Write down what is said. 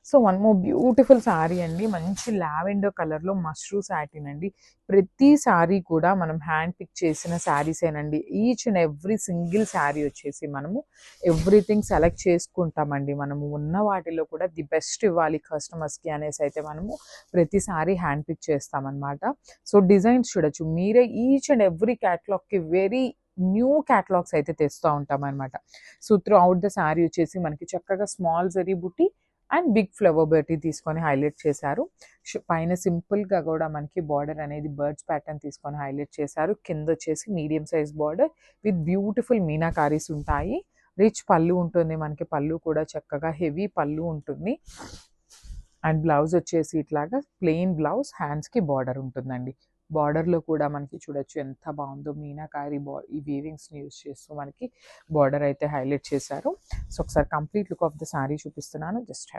So one more beautiful sari అండి, మంచి lavender కలర్లో మష్రూ సాటిన్ అండి. ప్రతి శారీ కూడా మనం హ్యాండ్ పిక్ చేసిన శారీసేనండి. Each and every single sari వచ్చేసి మనము ఎవ్రీథింగ్ సెలెక్ట్ చేసుకుంటామండి. మనము ఉన్న వాటిలో కూడా ది బెస్ట్ ఇవ్వాలి కస్టమర్స్కి అనేసి అయితే మనము ప్రతిసారి హ్యాండ్ పిక్ చేస్తామన్నమాట. సో డిజైన్స్ చూడొచ్చు మీరే, ఈచ్ అండ్ ఎవ్రీ క్యాటలాగ్కి వెరీ న్యూ క్యాటలాగ్స్ అయితే తెస్తూ ఉంటాం అనమాట. So throughout the sari వచ్చేసి మనకి చక్కగా స్మాల్ జరీ బుట్టి అండ్ బిగ్ ఫ్లవర్ బట్టి తీసుకొని హైలైట్ చేశారు. పైన సింపుల్గా కూడా మనకి బార్డర్ అనేది బర్డ్స్ ప్యాటర్న్ తీసుకొని హైలైట్ చేశారు. కింద వచ్చేసి medium size border with beautiful meenakaris ఉంటాయి. రిచ్ పళ్ళు ఉంటుంది మనకి, పళ్ళు కూడా చక్కగా హెవీ పళ్ళు ఉంటుంది. అండ్ బ్లౌజ్ వచ్చేసి ఇట్లాగా ప్లెయిన్ బ్లౌజ్, హ్యాండ్స్కి బార్డర్ ఉంటుందండి. బార్డర్లో కూడా మనకి చూడొచ్చు ఎంత బాగుందో, మీనాకారి ఈ వీవింగ్స్ని యూస్ చేస్తూ మనకి బార్డర్ అయితే హైలైట్ చేశారు. సో ఒకసారి complete look of the sari చూపిస్తున్నాను, జస్ట్